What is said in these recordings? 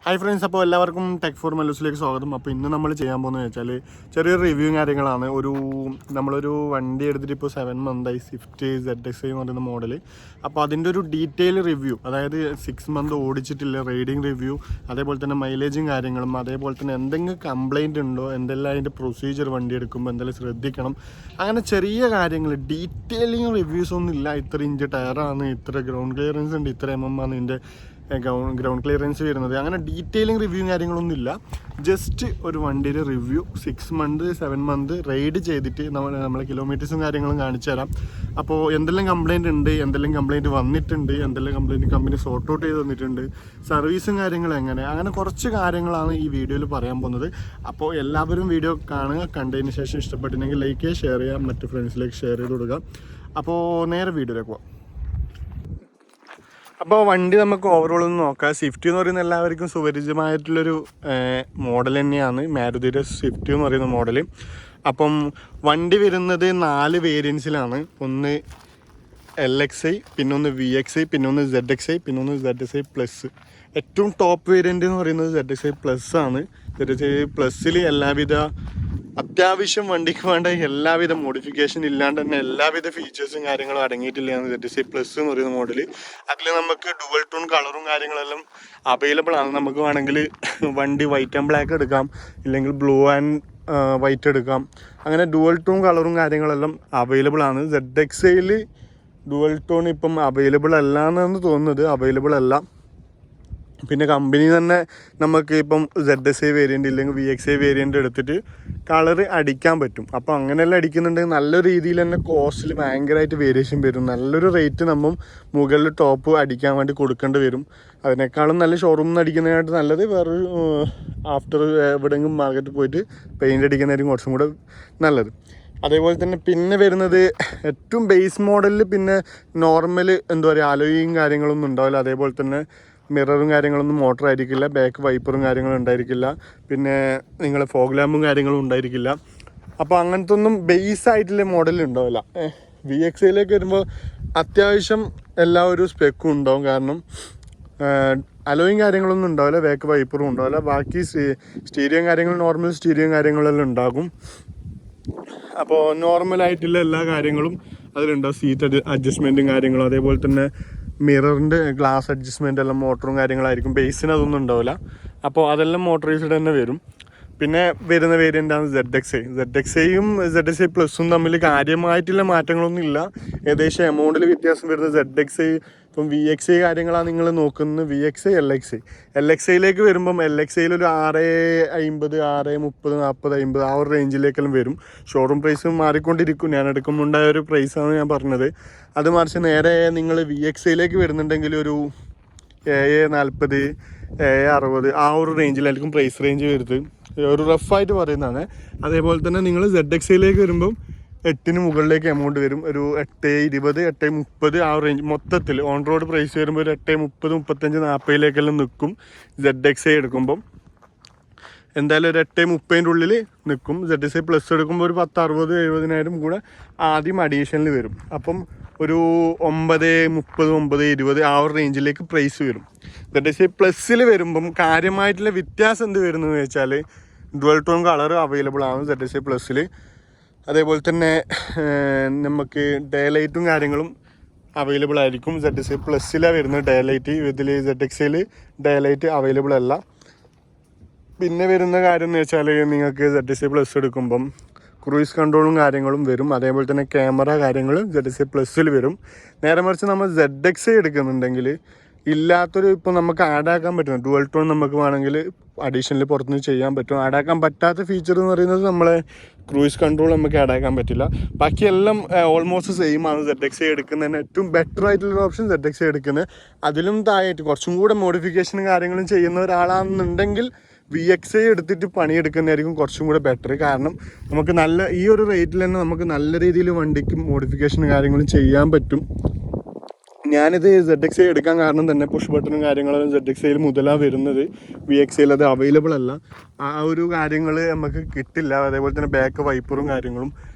Hi friends, അപ്പോൾ എല്ലാവർക്കും tech four മല്ലൂസിലേക്ക് സ്വാഗതം. അപ്പോൾ ഇന്ന് നമ്മൾ ചെയ്യാൻ പോകുന്നത് വെച്ചാൽ ചെറിയൊരു റിവ്യൂ കാര്യങ്ങളാണ്. നമ്മളൊരു വണ്ടി എടുത്തിട്ട് ഇപ്പോൾ 7 മന്തായി, സ്വിഫ്റ്റ് ZX എന്ന് പറയുന്ന മോഡൽ. അപ്പോൾ അതിൻ്റെ ഒരു ഡീറ്റെയിൽ റിവ്യൂ, അതായത് 6 മന്ത് ഓടിച്ചിട്ടില്ല റൈഡിങ് റിവ്യൂ, അതേപോലെ തന്നെ മൈലേജും കാര്യങ്ങളും, അതേപോലെ തന്നെ എന്തെങ്കിലും കംപ്ലൈൻറ്റ് ഉണ്ടോ, എന്തെല്ലാം അതിൻ്റെ പ്രൊസീജിയർ വണ്ടി എടുക്കുമ്പോൾ എന്തെല്ലാം ശ്രദ്ധിക്കണം, അങ്ങനെ ചെറിയ കാര്യങ്ങൾ. ഡീറ്റെയിലിങ് റിവ്യൂസ് ഒന്നും ഇല്ല. ഇത്ര ഇഞ്ച് ടയറാണ്, ഇത്ര ഗ്രൗണ്ട് ക്ലിയറൻസ് ഉണ്ട്, ഇത്ര ആണ് ഇതിൻ്റെ ഗ്രൗണ്ട് ക്ലിയറൻസ് വരുന്നത്. അങ്ങനെ ഡീറ്റെയിലിംഗ് റിവ്യൂ കാര്യങ്ങളൊന്നും ഇല്ല. ജസ്റ്റ് ഒരു വണ്ടിയുടെ റിവ്യൂ, 6 മന്ത് 7 മന്ത് റൈഡ് ചെയ്തിട്ട് നമ്മളെ കിലോമീറ്റേഴ്സും കാര്യങ്ങളും കാണിച്ചു തരാം. അപ്പോൾ എന്തെല്ലാം കംപ്ലൈൻറ്റ് ഉണ്ട്, എന്തെല്ലാം കംപ്ലൈൻറ്റ് വന്നിട്ടുണ്ട്, എന്തെല്ലാം കംപ്ലൈൻറ്റ് കമ്പനി സോർട്ട് ഔട്ട് ചെയ്ത് തന്നിട്ടുണ്ട്, സർവീസും കാര്യങ്ങളും എങ്ങനെ, അങ്ങനെ കുറച്ച് കാര്യങ്ങളാണ് ഈ വീഡിയോയിൽ പറയാൻ പോകുന്നത്. അപ്പോൾ എല്ലാവരും വീഡിയോ കാണുക. കണ്ടതിന് ശേഷം ഇഷ്ടപ്പെട്ടിട്ടുണ്ടെങ്കിൽ ലൈക്ക് ചെയ്യുക, ഷെയർ ചെയ്യുക, മറ്റു ഫ്രണ്ട്സിലേക്ക് ഷെയർ ചെയ്ത് കൊടുക്കുക. അപ്പോൾ നേരെ വീഡിയോയിലേക്ക് പോകാം. അപ്പോൾ വണ്ടി നമുക്ക് ഓവറോൾ ഒന്ന് നോക്കാം. സ്വിഫ്റ്റ് എന്ന് പറയുന്ന എല്ലാവർക്കും സുപരിചിതമായിട്ടുള്ളൊരു മോഡൽ തന്നെയാണ്, മാരുതിയുടെ സ്വിഫ്റ്റ് എന്ന് പറയുന്ന മോഡൽ. അപ്പം വണ്ടി വരുന്നത് 4 വേരിയൻസിലാണ്. ഒന്ന് LXi, പിന്നൊന്ന് VXi, പിന്നൊന്ന് ZXi, പിന്നൊന്ന് ZXi പ്ലസ്. ഏറ്റവും ടോപ്പ് വേരിയൻ്റ് എന്ന് പറയുന്നത് ZXi പ്ലസ് ആണ്. ZXi പ്ലസ്സിൽ എല്ലാവിധ അത്യാവശ്യം വണ്ടിക്ക് വേണ്ട എല്ലാവിധ മോഡിഫിക്കേഷൻ ഇല്ലാണ്ട് തന്നെ എല്ലാവിധ ഫീച്ചേഴ്സും കാര്യങ്ങളും അടങ്ങിയിട്ടില്ലാണ് ZXi പ്ലസ് എന്ന് പറയുന്ന മോഡൽ. അതിൽ നമുക്ക് ഡുവൽ ടോൺ കളറും കാര്യങ്ങളെല്ലാം അവൈലബിൾ ആണ്. നമുക്ക് വേണമെങ്കിൽ വണ്ടി വൈറ്റ് ആൻഡ് ബ്ലാക്ക് എടുക്കാം, ഇല്ലെങ്കിൽ ബ്ലൂ ആൻഡ് വൈറ്റ് എടുക്കാം. അങ്ങനെ ഡുവൽ ടോൺ കളറും കാര്യങ്ങളെല്ലാം അവൈലബിൾ ആണ്. ZXiയിൽ ഡുവൽ ടോൺ ഇപ്പം അവൈലബിൾ അല്ല എന്നാണ് തോന്നുന്നത്, അവൈലബിൾ അല്ല. പിന്നെ കമ്പനി തന്നെ നമുക്ക് ഇപ്പം ZXi വേരിയൻ്റ് ഇല്ലെങ്കിൽ VXi വേരിയൻ്റ് എടുത്തിട്ട് കളർ അടിക്കാൻ പറ്റും. അപ്പോൾ അങ്ങനെയെല്ലാം അടിക്കുന്നുണ്ടെങ്കിൽ നല്ല രീതിയിൽ തന്നെ കോസ്റ്റിൽ ഭയങ്കരമായിട്ട് വേരിയേഷൻ വരും. നല്ലൊരു റേറ്റ് നമ്മൾ മുകളിൽ ടോപ്പ് അടിക്കാൻ വേണ്ടി കൊടുക്കേണ്ടി വരും. അതിനേക്കാളും നല്ല ഷോറൂമിൽ നിന്ന് അടിക്കുന്നതിനായിട്ട് നല്ലത് വേറൊരു ആഫ്റ്റർ എവിടെയെങ്കിലും മാർക്കറ്റിൽ പോയിട്ട് പെയിൻ്റ് അടിക്കുന്നതായിരിക്കും കുറച്ചും കൂടെ നല്ലത്. അതേപോലെ തന്നെ പിന്നെ വരുന്നത് ഏറ്റവും ബേസ് മോഡലിൽ പിന്നെ നോർമൽ എന്താ പറയുക, അലോയിങ് കാര്യങ്ങളൊന്നും ഉണ്ടാവില്ല. അതേപോലെ തന്നെ മിററും കാര്യങ്ങളൊന്നും മോട്ടർ ആയിരിക്കില്ല, ബാക്ക് വൈപ്പറും കാര്യങ്ങളും ഉണ്ടായിരിക്കില്ല, പിന്നെ നിങ്ങൾ ഫോഗ് ലാമ്പും കാര്യങ്ങളും ഉണ്ടായിരിക്കില്ല. അപ്പോൾ അങ്ങനത്തെ ഒന്നും ബേസ് ആയിട്ടുള്ള മോഡൽ ഉണ്ടാവില്ല. VXiയിലേക്ക് വരുമ്പോൾ അത്യാവശ്യം എല്ലാ ഒരു സ്പെക്കും ഉണ്ടാവും. കാരണം അലോയും കാര്യങ്ങളൊന്നും ഉണ്ടാവില്ല, ബാക്ക് വൈപ്പറും ഉണ്ടാവില്ല. ബാക്കി സ്റ്റീരിയോയും കാര്യങ്ങളും നോർമൽ സ്റ്റീരിയോയും കാര്യങ്ങളെല്ലാം ഉണ്ടാകും. അപ്പോൾ നോർമലായിട്ടുള്ള എല്ലാ കാര്യങ്ങളും അതിലുണ്ടാവും. സീറ്റ് അഡ്ജസ്റ്റ്മെൻറ്റും കാര്യങ്ങളും, അതേപോലെ തന്നെ മിററിൻ്റെ ഗ്ലാസ് അഡ്ജസ്റ്റ്മെൻ്റ് എല്ലാം മോട്ടറും കാര്യങ്ങളായിരിക്കും. ബേസിന് അതൊന്നും ഉണ്ടാവില്ല. അപ്പോൾ അതെല്ലാം മോട്ടറൈസ്ഡ് തന്നെ വരും. പിന്നെ വരുന്ന വേരിയൻ്റാണ് ZXiയും ZXi പ്ലസും തമ്മിൽ കാര്യമായിട്ടുള്ള മാറ്റങ്ങളൊന്നും ഇല്ല. ഏകദേശം എമൗണ്ടിൽ വ്യത്യാസം വരുന്നത് ZXi. ഇപ്പം VXi കാര്യങ്ങളാണ് നിങ്ങൾ നോക്കുന്നത്, VXi LXiയിലേക്ക് വരുമ്പം LXiയിൽ ഒരു 650, 630, 40, 50 ആ ഒരു റേഞ്ചിലേക്കെല്ലാം വരും. ഷോറൂം പ്രൈസ് മാറിക്കൊണ്ടിരിക്കും. ഞാൻ എടുക്കുമ്പോൾ ഉണ്ടായ ഒരു പ്രൈസാണ് ഞാൻ പറഞ്ഞത്. അത് മറിച്ച് നേരെ നിങ്ങൾ VXiയിലേക്ക് വരുന്നുണ്ടെങ്കിൽ ഒരു 740, 760 ആ ഒരു റേഞ്ചിലായിരിക്കും പ്രൈസ് റേഞ്ച് വരുന്നത്. ഒരു റഫായിട്ട് പറയുന്നതാണ്. അതേപോലെ തന്നെ നിങ്ങൾ ZXiയിലേക്ക് വരുമ്പം 8 മുകളിലേക്ക് എമൗണ്ട് വരും. ഒരു 820, 830 ആ റേഞ്ച് മൊത്തത്തിൽ ഓൺ റോഡ് പ്രൈസ് വരുമ്പോൾ ഒരു 830, 35, 40 നിൽക്കും. ZXi എടുക്കുമ്പം എന്തായാലും ഒരു 830 ഉള്ളിൽ നിൽക്കും. ZXi പ്ലസ് എടുക്കുമ്പോൾ ഒരു 10, 60, 70,000 കൂടെ ആദ്യം അഡീഷണൽ വരും. അപ്പം ഒരു 930, 920 ആ ഒരു റേഞ്ചിലേക്ക് പ്രൈസ് വരും. ZXi പ്ലസ്സിൽ വരുമ്പം കാര്യമായിട്ടുള്ള വ്യത്യാസം എന്ത് വരുന്നതെന്ന് വെച്ചാൽ ഡുവൽ ടോൺ കളർ അവൈലബിൾ ആണ് ZXi പ്ലസ്സിൽ. അതേപോലെ തന്നെ നമുക്ക് ഡേ ലൈറ്റും കാര്യങ്ങളും അവൈലബിൾ ആയിരിക്കും. ZXi പ്ലസ്സിലാണ് വരുന്നത് ഡേ ലൈറ്റ്. ഇതിൽ ZXiയിൽ ഡേ ലൈറ്റ് അവൈലബിൾ അല്ല. പിന്നെ വരുന്ന കാര്യം എന്ന് വെച്ചാൽ നിങ്ങൾക്ക് ZXi പ്ലസ് എടുക്കുമ്പം ക്രൂയിസ് കൺട്രോളും കാര്യങ്ങളും വരും. അതേപോലെ തന്നെ ക്യാമറ കാര്യങ്ങളും ZXi പ്ലസ്സിൽ വരും. നേരെ മറിച്ച് നമ്മൾ ZXi എടുക്കുന്നുണ്ടെങ്കിൽ ഇല്ലാത്തൊരു, ഇപ്പോൾ നമുക്ക് ആഡാക്കാൻ പറ്റും ഡുവൽ ടോൺ നമുക്ക് വേണമെങ്കിൽ അഡീഷണൽ പുറത്തുനിന്ന് ചെയ്യാൻ പറ്റും. ആഡാക്കാൻ പറ്റാത്ത ഫീച്ചർ എന്ന് പറയുന്നത് നമ്മളെ ക്രൂയിസ് കൺട്രോൾ നമുക്ക് ആഡാക്കാൻ പറ്റില്ല. ബാക്കിയെല്ലാം ഓൾമോസ്റ്റ് സെയിം ആണ്. ZXi എടുക്കുന്നതിന് ഏറ്റവും ബെറ്റർ ആയിട്ടുള്ളൊരു ഓപ്ഷൻ ZXi എടുക്കുന്നത്. അതിലും താഴെയായിട്ട് കുറച്ചും കൂടെ മോഡിഫിക്കേഷനും കാര്യങ്ങളും ചെയ്യുന്ന ഒരാളാണെന്നുണ്ടെങ്കിൽ VXi എടുത്തിട്ട് പണിയെടുക്കുന്നതായിരിക്കും കുറച്ചും കൂടെ ബെറ്റർ. കാരണം നമുക്ക് ഈ ഒരു റേറ്റിൽ തന്നെ നമുക്ക് നല്ല രീതിയിൽ വണ്ടിക്ക് മോഡിഫിക്കേഷനും കാര്യങ്ങളും ചെയ്യാൻ പറ്റും. ഞാനിത് ZXi എടുക്കാൻ കാരണം തന്നെ പുഷ് ബട്ടണും കാര്യങ്ങളും ZXiയിൽ മുതലാണ് വരുന്നത്. VXiയിൽ അത് അവൈലബിൾ അല്ല. ആ ഒരു കാര്യങ്ങൾ നമുക്ക് കിട്ടില്ല. അതേപോലെ തന്നെ ബാക്ക് വൈപ്പറും കാര്യങ്ങളും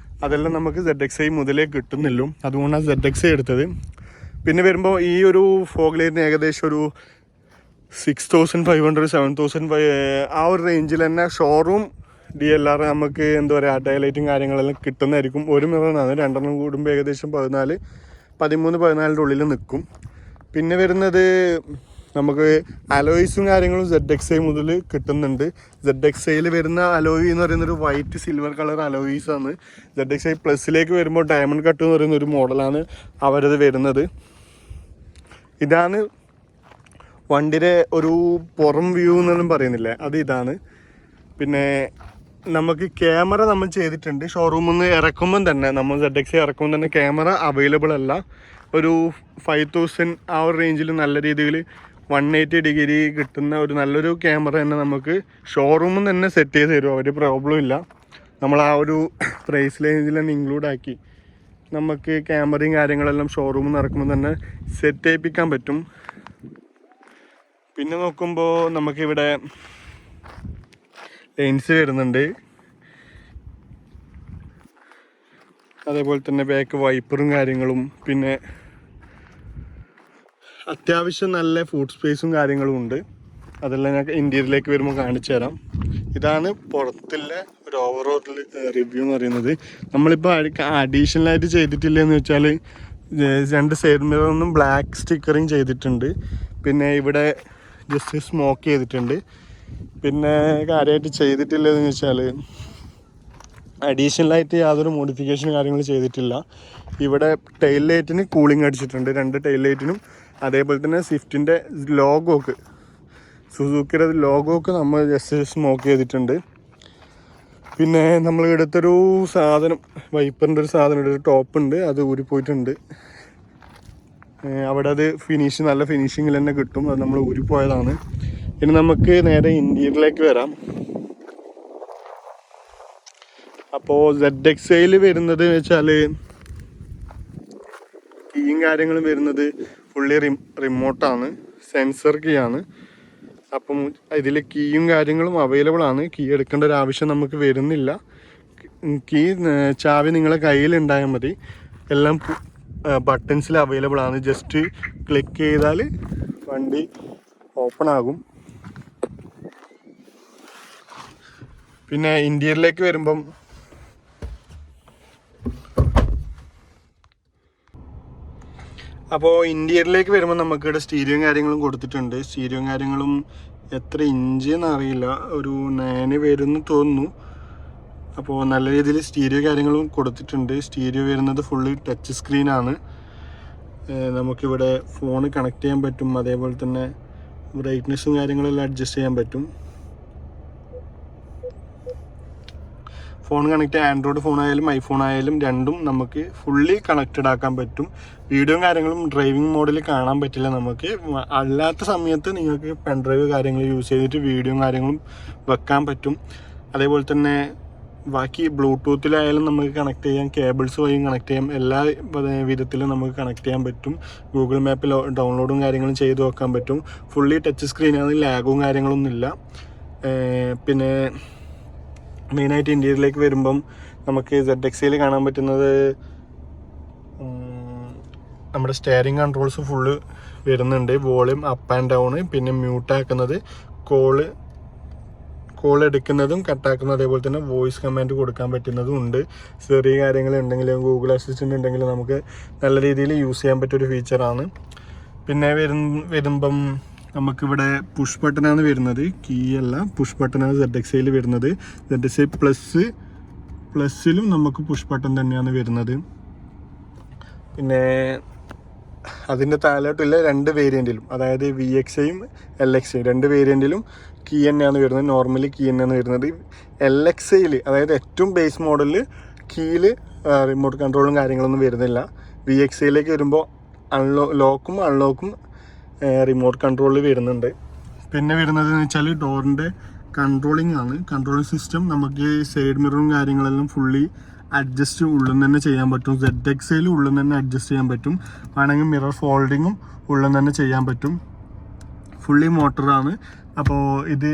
അതെല്ലാം നമുക്ക് ZXi മുതലേ കിട്ടുന്നില്ല. അതുകൊണ്ടാണ് ZXi എടുത്തത്. പിന്നെ വരുമ്പോൾ ഈ ഒരു ഫോഗ് ലൈറ്റിന് ഏകദേശം ഒരു 6500 7005 ആ ഒരു റേഞ്ചിൽ തന്നെ ഷോറൂം DLR നമുക്ക് എന്താ പറയുക ഡയലൈറ്റും കാര്യങ്ങളെല്ലാം കിട്ടുന്നതായിരിക്കും. ഒരു മിററാണ്, 2 കൂടുമ്പോൾ ഏകദേശം 14-14 ഉള്ളിൽ നിൽക്കും. പിന്നെ വരുന്നത് നമുക്ക് അലോയ്സും കാര്യങ്ങളും ZXi മുതൽ കിട്ടുന്നുണ്ട്. ZXiയിൽ വരുന്ന അലോയ് എന്ന് പറയുന്നൊരു വൈറ്റ് സിൽവർ കളർ അലോയ്സാണ്. ZXi പ്ലസിലേക്ക് വരുമ്പോൾ ഡയമണ്ട് കട്ട് എന്ന് പറയുന്ന ഒരു മോഡലാണ് അവരത് വരുന്നത്. ഇതാണ് വണ്ടിയുടെ ഒരു പുറം വ്യൂ എന്നൊന്നും പറയുന്നില്ലേ, അത് ഇതാണ്. പിന്നെ നമുക്ക് ക്യാമറ നമ്മൾ ചെയ്തിട്ടുണ്ട്. ഷോറൂമിൽ നിന്ന് ഇറക്കുമ്പം തന്നെ, നമ്മൾ ZXi ഇറക്കുമ്പോൾ തന്നെ ക്യാമറ അവൈലബിൾ അല്ല. ഒരു 5000 ആ ഒരു റേഞ്ചിൽ നല്ല രീതിയിൽ 180 ഡിഗ്രി കിട്ടുന്ന ഒരു നല്ലൊരു ക്യാമറ തന്നെ നമുക്ക് ഷോറൂമിൽ തന്നെ സെറ്റ് ചെയ്ത് തരും. ഒരു പ്രോബ്ലം ഇല്ല. നമ്മൾ ആ ഒരു പ്രൈസ് റേഞ്ചിൽ തന്നെ ഇൻക്ലൂഡ് ആക്കി നമുക്ക് ക്യാമറയും കാര്യങ്ങളെല്ലാം ഷോറൂമിൽ നിന്ന് ഇറക്കുമ്പോൾ തന്നെ സെറ്റ് ചെയ്യിപ്പിക്കാൻ പറ്റും. പിന്നെ നോക്കുമ്പോൾ നമുക്കിവിടെ ലെൻസ് വരുന്നുണ്ട്. അതേപോലെ തന്നെ ബാക്ക് വൈപ്പറും കാര്യങ്ങളും, പിന്നെ അത്യാവശ്യം നല്ല ഫുഡ് സ്പേസും കാര്യങ്ങളും ഉണ്ട്. അതെല്ലാം ഞാൻ ഇൻറ്റീരിയറിലേക്ക് വരുമ്പോൾ കാണിച്ചു തരാം. ഇതാണ് പുറത്തുള്ള ഒരു ഓവറോൾ റിവ്യൂ എന്ന് പറയുന്നത്. നമ്മളിപ്പോൾ അഡീഷണലായിട്ട് ചെയ്തിട്ടില്ലെന്ന് വെച്ചാൽ 2 സൈഡ് മിററിനും ബ്ലാക്ക് സ്റ്റിക്കറിങ് ചെയ്തിട്ടുണ്ട്. പിന്നെ ഇവിടെ ജസ്റ്റ് സ്മോക്ക് ചെയ്തിട്ടുണ്ട്. പിന്നെ കാര്യമായിട്ട് ചെയ്തിട്ടില്ലെന്ന് വെച്ചാൽ അഡീഷണലായിട്ട് യാതൊരു മോഡിഫിക്കേഷൻ കാര്യങ്ങൾ ചെയ്തിട്ടില്ല. ഇവിടെ ടെയിൽ ലൈറ്റിന് കൂളിംഗ് അടിച്ചിട്ടുണ്ട്, 2 ടെയിൽ ലൈറ്റിനും. അതേപോലെ തന്നെ സ്വിഫ്റ്റിൻ്റെ ലോഗോക്ക്, സുസുക്കിയുടെ ലോഗോക്ക് നമ്മൾ ജസ്റ്റ് സ്മോക്ക് ചെയ്തിട്ടുണ്ട്. പിന്നെ നമ്മൾ എടുത്തൊരു സാധനം, വൈപ്പറിൻ്റെ ഒരു സാധനം, ഒരു ടോപ്പുണ്ട്, അത് ഊരിപ്പോയിട്ടുണ്ട്. അവിടെ അത് നല്ല ഫിനിഷിങ്ങിൽ തന്നെ കിട്ടും. അത് നമ്മൾ ഊരിപ്പോയതാണ്. ഇനി നമുക്ക് നേരെ ഇൻറ്റീരിയറിലേക്ക് വരാം. അപ്പോൾ ZXiയിൽ വരുന്നത് വെച്ചാൽ കീയും കാര്യങ്ങളും വരുന്നത് ഫുള്ളി റിമോട്ടാണ്, സെൻസർ കീ ആണ്. അപ്പം ഇതിൽ കീയും കാര്യങ്ങളും അവൈലബിൾ ആണ്. കീ എടുക്കേണ്ട ഒരു ആവശ്യം നമുക്ക് വരുന്നില്ല. കീ ചാവി നിങ്ങളെ കയ്യിലുണ്ടായാൽ മതി. എല്ലാം ബട്ടൺസിൽ അവൈലബിൾ ആണ്. ജസ്റ്റ് ക്ലിക്ക് ചെയ്താൽ വണ്ടി ഓപ്പൺ ആകും. പിന്നെ ഇൻറ്റീരിയറിലേക്ക് വരുമ്പം നമുക്കിവിടെ സ്റ്റീരിയോയും കാര്യങ്ങളും കൊടുത്തിട്ടുണ്ട്. സ്റ്റീരിയോയും കാര്യങ്ങളും എത്ര ഇഞ്ച് എന്നറിയില്ല, ഒരു 9 വരുമെന്ന് തോന്നുന്നു. അപ്പോൾ നല്ല രീതിയിൽ സ്റ്റീരിയോ കാര്യങ്ങളും കൊടുത്തിട്ടുണ്ട്. സ്റ്റീരിയോ വരുന്നത് ഫുള്ളി ടച്ച് സ്ക്രീനാണ്. നമുക്കിവിടെ ഫോൺ കണക്ട് ചെയ്യാൻ പറ്റും. അതേപോലെ തന്നെ ബ്രൈറ്റ്നെസ്സും കാര്യങ്ങളെല്ലാം അഡ്ജസ്റ്റ് ചെയ്യാൻ പറ്റും. ഫോൺ കണക്ട് ആൻഡ്രോയിഡ് ഫോണായാലും ഐഫോൺ ആയാലും രണ്ടും നമുക്ക് ഫുള്ളി കണക്റ്റഡ് ആക്കാൻ പറ്റും. വീഡിയോയും കാര്യങ്ങളും ഡ്രൈവിംഗ് മോഡിൽ കാണാൻ പറ്റില്ല നമുക്ക്. അല്ലാത്ത സമയത്ത് നിങ്ങൾക്ക് പെൻഡ്രൈവ് കാര്യങ്ങൾ യൂസ് ചെയ്തിട്ട് വീഡിയോയും കാര്യങ്ങളും വെക്കാൻ പറ്റും. അതേപോലെ തന്നെ ബാക്കി ബ്ലൂടൂത്തിലായാലും നമുക്ക് കണക്ട് ചെയ്യാം, കേബിൾസ് വഴിയും കണക്ട് ചെയ്യാം. എല്ലാ വിധത്തിലും നമുക്ക് കണക്ട് ചെയ്യാൻ പറ്റും. ഗൂഗിൾ മാപ്പിൽ ഡൗൺലോഡും കാര്യങ്ങളും ചെയ്ത് വെക്കാൻ പറ്റും. ഫുള്ളി ടച്ച് സ്ക്രീനാണ്, ലാഗും കാര്യങ്ങളൊന്നുമില്ല. പിന്നെ മെയിനായിട്ട് ഇൻറ്റീരിയറിലേക്ക് വരുമ്പം നമുക്ക് ZXiയിൽ കാണാൻ പറ്റുന്നത് നമ്മുടെ സ്റ്റെയറിംഗ് കൺട്രോൾസ് ഫുള്ള് വരുന്നുണ്ട്. വോളിയം അപ്പ് ആൻഡ് ഡൗൺ, പിന്നെ മ്യൂട്ടാക്കുന്നത്, കോൾ എടുക്കുന്നതും കട്ടാക്കുന്നതും, അതേപോലെ തന്നെ വോയിസ് കമാൻഡ് കൊടുക്കാൻ പറ്റുന്നതും ഉണ്ട്. ചെറിയ കാര്യങ്ങളുണ്ടെങ്കിലും ഗൂഗിൾ അസിസ്റ്റൻ്റ് ഉണ്ടെങ്കിലും നമുക്ക് നല്ല രീതിയിൽ യൂസ് ചെയ്യാൻ പറ്റിയൊരു ഫീച്ചറാണ്. പിന്നെ വരുമ്പം നമുക്കിവിടെ പുഷ് ബട്ടനാണ് വരുന്നത്, കീ അല്ല, പുഷ് ബട്ടനാണ് ZXiയിൽ വരുന്നത്. ZXi പ്ലസ്സിലും നമുക്ക് പുഷ് ബട്ടൺ തന്നെയാണ് വരുന്നത്. പിന്നെ അതിൻ്റെ താഴോട്ടുള്ള 2 വേരിയൻറ്റിലും, അതായത് VXiയും LXiയും 2 വേരിയൻറ്റിലും കീ തന്നെയാണ് വരുന്നത്. നോർമലി കീ തന്നെയാണ് വരുന്നത്. LXiയിൽ, അതായത് ഏറ്റവും ബേസ് മോഡലിൽ കീയിൽ റിമോട്ട് കൺട്രോളും കാര്യങ്ങളൊന്നും വരുന്നില്ല. VXiയിലേക്ക് വരുമ്പോൾ ലോക്കും അൺലോക്കും റിമോട്ട് കൺട്രോളിൽ വരുന്നുണ്ട്. പിന്നെ വരുന്നതെന്ന് വെച്ചാൽ ഡോറിൻ്റെ കൺട്രോളിംഗ് ആണ്. കൺട്രോളിംഗ് സിസ്റ്റം നമുക്ക് സൈഡ് മിററും കാര്യങ്ങളെല്ലാം ഫുള്ളി അഡ്ജസ്റ്റ് ഉള്ളിൽ തന്നെ ചെയ്യാൻ പറ്റും. ZXiയിൽ ഉള്ളിൽ തന്നെ അഡ്ജസ്റ്റ് ചെയ്യാൻ പറ്റും. വേണമെങ്കിൽ മിറർ ഫോൾഡിങ്ങും ഉള്ളിൽ തന്നെ ചെയ്യാൻ പറ്റും. ഫുള്ളി മോട്ടറാണ്. അപ്പോൾ ഇത്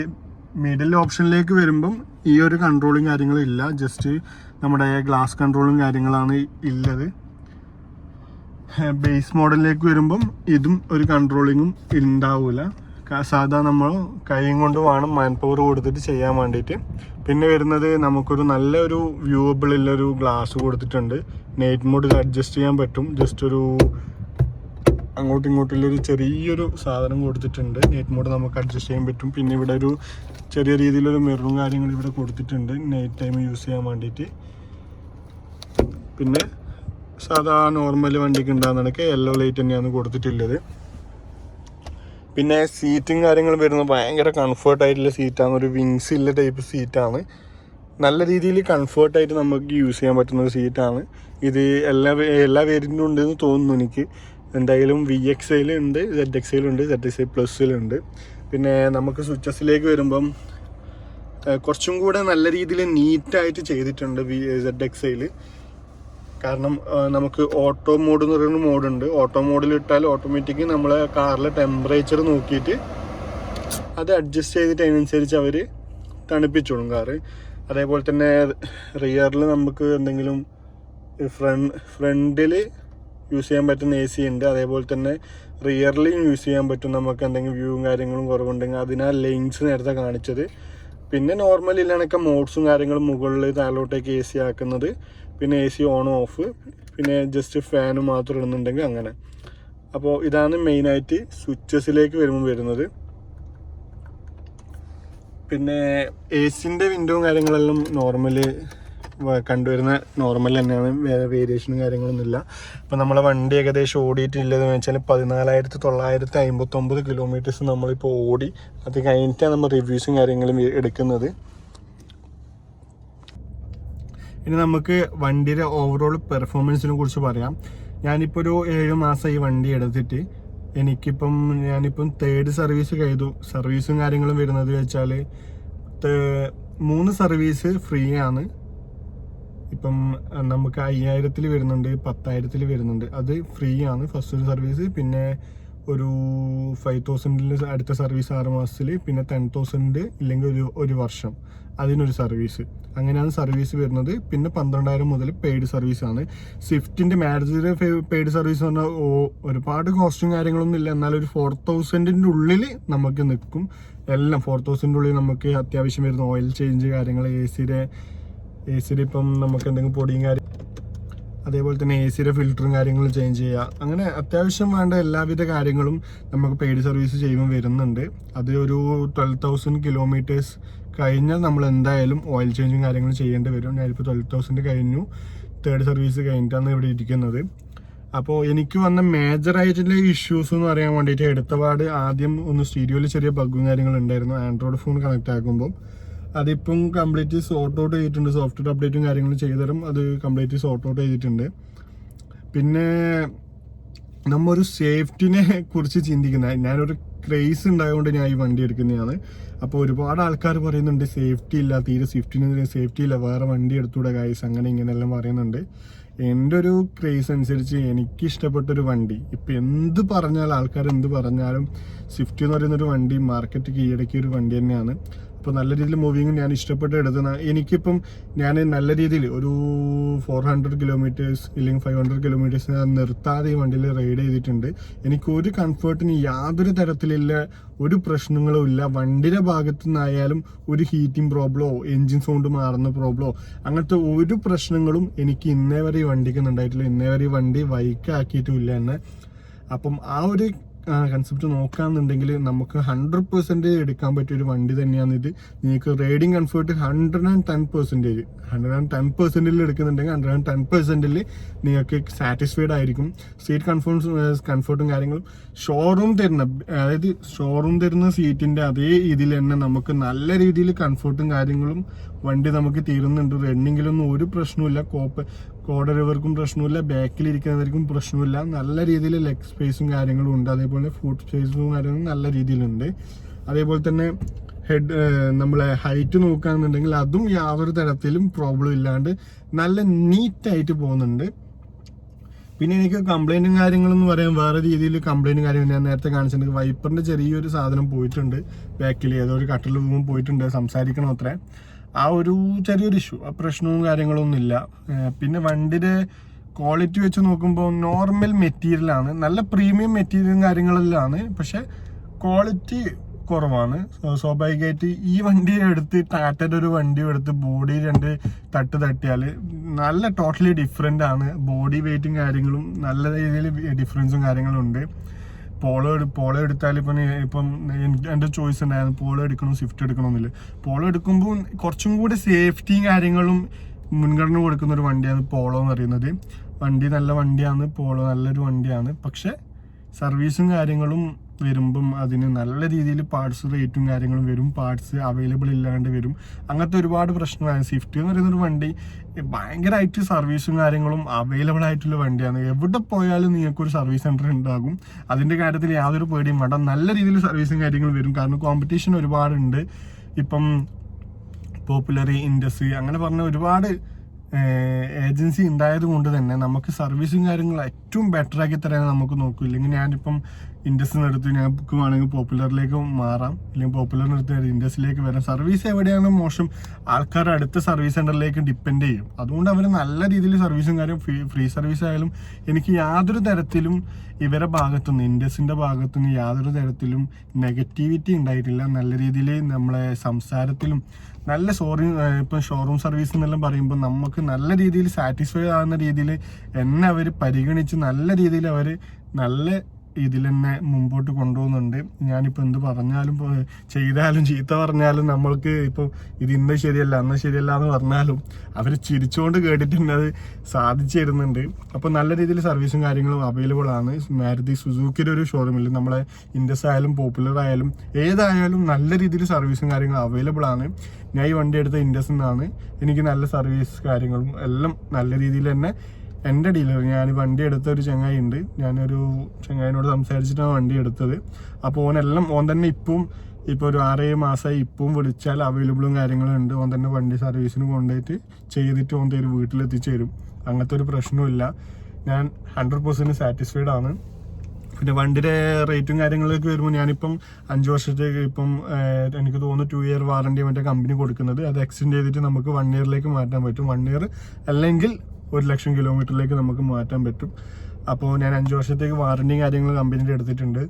മിഡിൽ ഓപ്ഷനിലേക്ക് വരുമ്പം ഈ ഒരു കൺട്രോളിങ് കാര്യങ്ങളില്ല. ജസ്റ്റ് നമ്മുടെ ഗ്ലാസ് കൺട്രോളും കാര്യങ്ങളാണ് ഉള്ളത്. ബേസ് മോഡലിലേക്ക് വരുമ്പം ഇതും ഒരു കൺട്രോളിങ്ങും ഉണ്ടാവില്ല. സാധാ നമ്മൾ കൈയും കൊണ്ട് വേണം മാൻ പവർ കൊടുത്തിട്ട് ചെയ്യാൻ വേണ്ടിയിട്ട്. പിന്നെ വരുന്നത് നമുക്കൊരു നല്ലൊരു വ്യൂവബിൾ ഉള്ളൊരു ഗ്ലാസ് കൊടുത്തിട്ടുണ്ട്. നൈറ്റ് മോഡ് അഡ്ജസ്റ്റ് ചെയ്യാൻ പറ്റും. ജസ്റ്റ് ഒരു അങ്ങോട്ടും ഇങ്ങോട്ടുള്ളൊരു ചെറിയൊരു സാധനം കൊടുത്തിട്ടുണ്ട്. നൈറ്റ് മോഡ് നമുക്ക് അഡ്ജസ്റ്റ് ചെയ്യാൻ പറ്റും. പിന്നെ ഇവിടെ ഒരു ചെറിയ രീതിയിലൊരു മിററും കാര്യങ്ങളും ഇവിടെ കൊടുത്തിട്ടുണ്ട് നൈറ്റ് ടൈം യൂസ് ചെയ്യാൻ വേണ്ടിയിട്ട്. പിന്നെ സാധാ നോർമൽ വണ്ടിക്ക് ഉണ്ടാകുന്നതൊക്കെ യെല്ലോ ലൈറ്റ് തന്നെയാണ് കൊടുത്തിട്ടുള്ളത്. പിന്നെ സീറ്റും കാര്യങ്ങളും വരുന്നത് ഭയങ്കര കംഫർട്ടായിട്ടുള്ള സീറ്റാണ്. ഒരു വിങ്സ് ഉള്ള ടൈപ്പ് സീറ്റാണ്. നല്ല രീതിയിൽ കംഫർട്ടായിട്ട് നമുക്ക് യൂസ് ചെയ്യാൻ പറ്റുന്ന ഒരു സീറ്റാണ് ഇത്. എല്ലാ വേരിയൻറ്റും ഉണ്ടെന്ന് തോന്നുന്നു എനിക്ക്. എന്തായാലും VXI ഉണ്ട്, ZXI ഉണ്ട്, ZXI പ്ലസ്സിലുണ്ട്. പിന്നെ നമുക്ക് സ്വിച്ചസിലേക്ക് വരുമ്പം കുറച്ചും കൂടെ നല്ല രീതിയിൽ നീറ്റായിട്ട് ചെയ്തിട്ടുണ്ട് ZXI. കാരണം നമുക്ക് ഓട്ടോ മോഡ് എന്ന് പറയുന്ന മോഡുണ്ട്. ഓട്ടോ മോഡിൽ ഇട്ടാൽ ഓട്ടോമാറ്റിക്കലി നമ്മളെ കാറിലെ ടെമ്പറേച്ചർ നോക്കിയിട്ട് അത് അഡ്ജസ്റ്റ് ചെയ്തിട്ട് അതിനനുസരിച്ച് അവർ തണുപ്പിച്ചോളും കാറ്. അതേപോലെ തന്നെ റിയറിൽ നമുക്ക് എന്തെങ്കിലും ഫ്രണ്ടിൽ യൂസ് ചെയ്യാൻ പറ്റുന്ന AC ഉണ്ട്. അതേപോലെ തന്നെ റിയറിലും യൂസ് ചെയ്യാൻ പറ്റും. നമുക്ക് എന്തെങ്കിലും വ്യൂവും കാര്യങ്ങളും കുറവുണ്ടെങ്കിൽ അതിനാൽ ലെയിൻസ് നേരത്തെ കാണിച്ചത്. പിന്നെ നോർമലിലാണൊക്കെ മോഡ്സും കാര്യങ്ങളും മുകളിൽ താഴോട്ടേക്ക് AC ആക്കുന്നത്. പിന്നെ AC ഓൺ ഓഫ്, പിന്നെ ജസ്റ്റ് ഫാന് മാത്രം ഇടുന്നുണ്ടെങ്കിൽ അങ്ങനെ. അപ്പോൾ ഇതാണ് മെയിനായിട്ട് സ്വിച്ചസിലേക്ക് വരുന്നത്. പിന്നെ AC-ൻ്റെ വിൻഡോയും കാര്യങ്ങളെല്ലാം കണ്ടുവരുന്ന നോർമൽ തന്നെയാണ്. വേറെ വേരിയേഷനും കാര്യങ്ങളൊന്നുമില്ല. അപ്പോൾ നമ്മളെ വണ്ടി ഏകദേശം ഓടിയിട്ടില്ലതെന്ന് വെച്ചാൽ 14,959 കിലോമീറ്റേഴ്സ് നമ്മളിപ്പോൾ ഓടി. അത് കഴിഞ്ഞിട്ടാണ് നമ്മൾ റിവ്യൂസും കാര്യങ്ങളും എടുക്കുന്നത്. ഇനി നമുക്ക് വണ്ടിയുടെ ഓവറോൾ പെർഫോമൻസിനെ കുറിച്ച് പറയാം. ഞാനിപ്പോൾ ഒരു 7 മാസം ഈ വണ്ടി എടുത്തിട്ട് ഞാനിപ്പം 3rd സർവീസ് ചെയ്തു. സർവീസും കാര്യങ്ങളും വരുന്നത് വെച്ചാൽ 3 സർവീസ് ഫ്രീ ആണ്. ഇപ്പം നമുക്ക് 5,000 വരുന്നുണ്ട്, 10,000 വരുന്നുണ്ട്. അത് ഫ്രീ ആണ് ഫസ്റ്റ് ഒരു സർവീസ്. പിന്നെ ഒരു 5,000 അടുത്ത സർവീസ് 6 മാസത്തിൽ. പിന്നെ 10,000 ഇല്ലെങ്കിൽ ഒരു വർഷം അതിനൊരു സർവീസ്. അങ്ങനെയാണ് സർവീസ് വരുന്നത്. പിന്നെ 12,000 മുതൽ പെയ്ഡ് സർവീസാണ്. സ്വിഫ്റ്റിൻ്റെ മാരുതിയുടെ പെയ്ഡ് സർവീസ് എന്ന് പറഞ്ഞാൽ ഒരുപാട് കോസ്റ്റും കാര്യങ്ങളൊന്നും ഇല്ല. എന്നാലും ഒരു 4,000 ഉള്ളിൽ നമുക്ക് നിൽക്കും. എല്ലാം 4,000 ഉള്ളിൽ നമുക്ക് അത്യാവശ്യം വരുന്ന ഓയിൽ ചേഞ്ച് കാര്യങ്ങൾ, AC-യുടെ ഇപ്പം നമുക്ക് എന്തെങ്കിലും പൊടിയും കാര്യം, അതേപോലെ തന്നെ AC-യുടെ ഫിൽറ്ററും കാര്യങ്ങളും ചേഞ്ച് ചെയ്യുക, അങ്ങനെ അത്യാവശ്യം വേണ്ട എല്ലാവിധ കാര്യങ്ങളും നമുക്ക് പെയ്ഡ് സർവീസ് ചെയ്യുമ്പോൾ വരുന്നുണ്ട്. അത് ഒരു 12,000 കിലോമീറ്റേഴ്സ് കഴിഞ്ഞാൽ നമ്മൾ എന്തായാലും ഓയിൽ ചേഞ്ചും കാര്യങ്ങളും ചെയ്യേണ്ടി വരും. ഞാനിപ്പോൾ 12,000 കഴിഞ്ഞു. 3rd സർവീസ് കഴിഞ്ഞിട്ടാണ് ഇവിടെ ഇരിക്കുന്നത്. അപ്പോൾ എനിക്ക് വന്ന മേജറായിട്ടുള്ള ഇഷ്യൂസ് എന്ന് പറയാൻ വേണ്ടിയിട്ട് എടുത്തപാട് ആദ്യം ഒന്ന് സ്റ്റീരിയോയിൽ ചെറിയ ബഗ്ഗും കാര്യങ്ങളും ഉണ്ടായിരുന്നു. ആൻഡ്രോയിഡ് ഫോൺ കണക്ട് ആക്കുമ്പോൾ അതിപ്പം കംപ്ലീറ്റ് സോർട്ട് ഔട്ട് ചെയ്തിട്ടുണ്ട്. സോഫ്റ്റ്വെയർ അപ്ഡേറ്റും കാര്യങ്ങളും ചെയ്തരും അത് കംപ്ലീറ്റ് സോർട്ട് ഔട്ട് ചെയ്തിട്ടുണ്ട്. പിന്നെ നമ്മൊരു സേഫ്റ്റിനെ കുറിച്ച് ഞാനൊരു ക്രേസ് ഉണ്ടായതുകൊണ്ട് ഞാൻ ഈ വണ്ടി എടുക്കുന്നതാണ്. അപ്പോൾ ഒരുപാട് ആൾക്കാർ പറയുന്നുണ്ട് സേഫ്റ്റി ഇല്ല, തീരെ സ്വിഫ്റ്റിന് സേഫ്റ്റി ഇല്ല, വേറെ വണ്ടി എടുത്തൂടെ ഗൈസ്, അങ്ങനെ ഇങ്ങനെയെല്ലാം പറയുന്നുണ്ട്. എൻ്റെ ഒരു ക്രേസ് അനുസരിച്ച് എനിക്ക് ഇഷ്ടപ്പെട്ടൊരു വണ്ടി, ഇപ്പം എന്ത് പറഞ്ഞാലും ആൾക്കാർ എന്ത് പറഞ്ഞാലും സ്വിഫ്റ്റ് എന്ന് പറയുന്നൊരു വണ്ടി മാർക്കറ്റ് കീഴടക്കിയ ഒരു വണ്ടി തന്നെയാണ്. അപ്പോൾ നല്ല രീതിയിൽ മൂവിങ് ഞാൻ ഇഷ്ടപ്പെട്ട് എടുക്കുന്ന, എനിക്കിപ്പം ഞാൻ നല്ല രീതിയിൽ ഒരു 400 കിലോമീറ്റേഴ്സ് ഇല്ലെങ്കിൽ 500 കിലോമീറ്റേഴ്സ് ഞാൻ നിർത്താതെ ഈ വണ്ടിയിൽ റൈഡ് ചെയ്തിട്ടുണ്ട്. എനിക്ക് ഒരു കംഫർട്ടിന് യാതൊരു തരത്തിലുള്ള ഒരു പ്രശ്നങ്ങളും ഇല്ല. വണ്ടിയുടെ ഭാഗത്തു നിന്നായാലും ഒരു ഹീറ്റിംഗ് പ്രോബ്ലമോ എൻജിൻ സൗണ്ട് മാറുന്ന പ്രോബ്ലമോ അങ്ങനത്തെ ഒരു പ്രശ്നങ്ങളും എനിക്ക് ഇന്നേ വരെ ഈ വണ്ടിക്ക് ഉണ്ടായിട്ടില്ല. ഇന്നേ വരെ ഈ വണ്ടി വൈക്കാക്കിയിട്ടുമില്ല എന്നെ. അപ്പം ആ ഒരു കൺസെപ്റ്റ് നോക്കാന്നുണ്ടെങ്കിൽ നമുക്ക് 100% എടുക്കാൻ പറ്റിയൊരു വണ്ടി തന്നെയാണ് ഇത്. നിങ്ങൾക്ക് റൈഡിങ് കംഫർട്ട് 110% എടുക്കുന്നുണ്ടെങ്കിൽ 110% നിങ്ങൾക്ക് സാറ്റിസ്ഫൈഡ് ആയിരിക്കും. സീറ്റ് കംഫർട്ടും കാര്യങ്ങളും ഷോറൂം തരുന്ന സീറ്റിൻ്റെ അതേ ഇതിൽ തന്നെ നമുക്ക് നല്ല രീതിയിൽ കംഫർട്ടും കാര്യങ്ങളും വണ്ടി നമുക്ക് തീരുന്നുണ്ട്. റണ്ണിങ്ങിലൊന്നും ഒരു പ്രശ്നമില്ല. കോഡറിവർക്കും പ്രശ്നമില്ല, ബാക്കിലിരിക്കുന്നവർക്കും പ്രശ്നമില്ല. നല്ല രീതിയിൽ ലെഗ് സ്പേസും കാര്യങ്ങളും ഉണ്ട്. അതേപോലെ ഫുഡ് സ്പേസും കാര്യങ്ങളും നല്ല രീതിയിലുണ്ട്. അതേപോലെ തന്നെ നമ്മളെ ഹൈറ്റ് നോക്കുകയാണെന്നുണ്ടെങ്കിൽ അതും യാതൊരു തരത്തിലും പ്രോബ്ലം ഇല്ലാണ്ട് നല്ല നീറ്റായിട്ട് പോകുന്നുണ്ട്. പിന്നെ എനിക്ക് കംപ്ലൈൻറ്റും കാര്യങ്ങളെന്ന് പറയാൻ വേറെ രീതിയിൽ കംപ്ലൈൻറ്റും കാര്യങ്ങളും ഞാൻ നേരത്തെ കാണിച്ചിട്ടുണ്ട്. വൈപ്പറിൻ്റെ ചെറിയൊരു സാധനം പോയിട്ടുണ്ട്, ബാക്കിൽ ഏതോ ഒരു കട്ടിൽ റൂമും പോയിട്ടുണ്ട്, സംസാരിക്കണം അത്രേ. ആ ഒരു ചെറിയൊരു ഇഷ്യൂ, ആ പ്രശ്നവും കാര്യങ്ങളൊന്നും ഇല്ല. പിന്നെ വണ്ടിയുടെ ക്വാളിറ്റി വെച്ച് നോക്കുമ്പോൾ നോർമൽ മെറ്റീരിയലാണ്, നല്ല പ്രീമിയം മെറ്റീരിയലും കാര്യങ്ങളെല്ലാം ആണ്. പക്ഷെ ക്വാളിറ്റി കുറവാണ്. സ്വാഭാവികമായിട്ട് ഈ വണ്ടി എടുത്ത് ടാറ്റയുടെ ഒരു വണ്ടി എടുത്ത് ബോഡി 2 തട്ട് തട്ടിയാൽ നല്ല ടോട്ടലി ഡിഫറെൻ്റ് ആണ്. ബോഡി വെയിറ്റും കാര്യങ്ങളും നല്ല രീതിയിൽ ഡിഫറൻസും കാര്യങ്ങളും ഉണ്ട്. പോളോ എടുത്താൽ ഇപ്പം എൻ്റെ ചോയ്സ് ഉണ്ടായിരുന്നു പോളോ എടുക്കണോ സ്വിഫ്റ്റ് എടുക്കണമെന്നില്ല. പോളോ എടുക്കുമ്പോൾ കുറച്ചും കൂടി സേഫ്റ്റിയും കാര്യങ്ങളും മുൻഗണന കൊടുക്കുന്ന ഒരു വണ്ടിയാണ് പോളോ എന്ന് പറയുന്നത്. വണ്ടി നല്ല വണ്ടിയാണ്, പോളോ നല്ലൊരു വണ്ടിയാണ്. പക്ഷെ സർവീസും കാര്യങ്ങളും വരുമ്പം അതിന് നല്ല രീതിയിൽ പാർട്സ് റേറ്റും കാര്യങ്ങളും വരും, പാർട്സ് അവൈലബിൾ ഇല്ലാണ്ട് വരും. അങ്ങനത്തെ ഒരുപാട് പ്രശ്നമാണ്. സ്വിഫ്റ്റ് എന്ന് പറയുന്നൊരു വണ്ടി ഭയങ്കരമായിട്ട് സർവീസും കാര്യങ്ങളും അവൈലബിൾ ആയിട്ടുള്ള വണ്ടിയാണ്. എവിടെ പോയാലും നിങ്ങൾക്കൊരു സർവീസ് സെൻറ്റർ ഉണ്ടാകും. അതിൻ്റെ കാര്യത്തിൽ യാതൊരു പേടിയും വേണ്ട. നല്ല രീതിയിൽ സർവീസും കാര്യങ്ങളും വരും. കാരണം കോമ്പറ്റീഷൻ ഒരുപാടുണ്ട്. ഇപ്പം പോപ്പുലർ, ഇൻഡസ് അങ്ങനെ പറഞ്ഞ ഒരുപാട് ഏജൻസി ഉണ്ടായത് കൊണ്ട് തന്നെ നമുക്ക് സർവീസും കാര്യങ്ങളും ഏറ്റവും ബെറ്റർ ആക്കി തരാൻ നമുക്ക് നോക്കും. ഇല്ലെങ്കിൽ ഞാനിപ്പം ഇൻഡസിന് എടുത്ത് ഞങ്ങൾക്ക് വേണമെങ്കിൽ പോപ്പുലറിലേക്ക് മാറാം, അല്ലെങ്കിൽ പോപ്പുലറിന് എടുത്ത് ഇൻഡസിലേക്ക് വരാം. സർവീസ് എവിടെയാണ് മോശം, ആൾക്കാർ അടുത്ത സർവീസ് സെൻ്ററിലേക്ക് ഡിപ്പെൻഡ് ചെയ്യും. അതുകൊണ്ട് അവർ നല്ല രീതിയിൽ സർവീസും കാര്യം ഫ്രീ സർവീസ് ആയാലും എനിക്ക് യാതൊരു തരത്തിലും ഇവരെ ഭാഗത്തുനിന്ന് ഇൻഡസിൻ്റെ ഭാഗത്തുനിന്ന് യാതൊരു തരത്തിലും നെഗറ്റിവിറ്റി ഉണ്ടായിട്ടില്ല. നല്ല രീതിയിൽ നമ്മളെ സംസാരത്തിലും നല്ല ഇപ്പം ഷോറൂം സർവീസ് എന്നെല്ലാം പറയുമ്പോൾ നമുക്ക് നല്ല രീതിയിൽ സാറ്റിസ്ഫൈ ആകുന്ന രീതിയിൽ എന്നെ അവർ പരിഗണിച്ച് നല്ല രീതിയിൽ അവർ നല്ല ഇതിൽ തന്നെ മുമ്പോട്ട് കൊണ്ടുപോകുന്നുണ്ട്. ഞാനിപ്പോൾ എന്ത് പറഞ്ഞാലും ചെയ്താലും ചീത്ത പറഞ്ഞാലും നമ്മൾക്ക് ഇപ്പോൾ ഇത് ഇന്ന് ശരിയല്ല അന്ന് ശരിയല്ല എന്ന് പറഞ്ഞാലും അവർ ചിരിച്ചുകൊണ്ട് കേട്ടിട്ട് തന്നെ അത് സാധിച്ചു തരുന്നുണ്ട്. അപ്പോൾ നല്ല രീതിയിൽ സർവീസും കാര്യങ്ങളും അവൈലബിൾ ആണ്. മാരുതി സുസുക്കിയുടെ ഒരു ഷോറൂമിൽ നമ്മളെ ഇൻഡസ് ആയാലും പോപ്പുലർ ആയാലും ഏതായാലും നല്ല രീതിയിൽ സർവീസും കാര്യങ്ങളും അവൈലബിൾ ആണ്. ഞാൻ ഈ വണ്ടി എടുത്ത ഇൻഡസ് നിന്നാണ്. എനിക്ക് നല്ല സർവീസ് കാര്യങ്ങളും എല്ലാം നല്ല രീതിയിൽ തന്നെ എൻ്റെ ഡീലർ, ഞാൻ വണ്ടി എടുത്ത ഒരു ചങ്ങായി ഉണ്ട്, ഞാനൊരു ചങ്ങായിനോട് സംസാരിച്ചിട്ടാണ് വണ്ടി എടുത്തത്. അപ്പോൾ ഓൻ തന്നെ ഇപ്പോൾ ഒരു 6-7 മാസമായി ഇപ്പം വിളിച്ചാൽ അവൈലബിളും കാര്യങ്ങളും ഉണ്ട്. ഓൻ തന്നെ വണ്ടി സർവീസിന് കൊണ്ടുപോയിട്ട് ചെയ്തിട്ട് ഓൻ തരും, വീട്ടിലെത്തിച്ച് തരും. അങ്ങനത്തെ ഒരു പ്രശ്നമില്ല. ഞാൻ 100% സാറ്റിസ്ഫൈഡ് ആണ്. പിന്നെ വണ്ടിയുടെ റേറ്റും കാര്യങ്ങളൊക്കെ വരുമ്പോൾ ഞാനിപ്പം 5 വർഷത്തേക്ക് ഇപ്പം എനിക്ക് തോന്നുന്നു 2 ഇയർ വാറണ്ടി മറ്റേ കമ്പനി കൊടുക്കുന്നത്. അത് എക്സ്റ്റെൻഡ് ചെയ്തിട്ട് നമുക്ക് 1 ഇയറിലേക്ക് മാറ്റാൻ പറ്റും. 1 ഇയർ അല്ലെങ്കിൽ 1,00,000 കിലോമീറ്ററിലേക്ക് നമുക്ക് മാറ്റാൻ പറ്റും. അപ്പോൾ ഞാൻ 5 വർഷത്തേക്ക് വാറണ്ടിയും കാര്യങ്ങളും കമ്പനിയുടെ എടുത്തിട്ടുണ്ട്.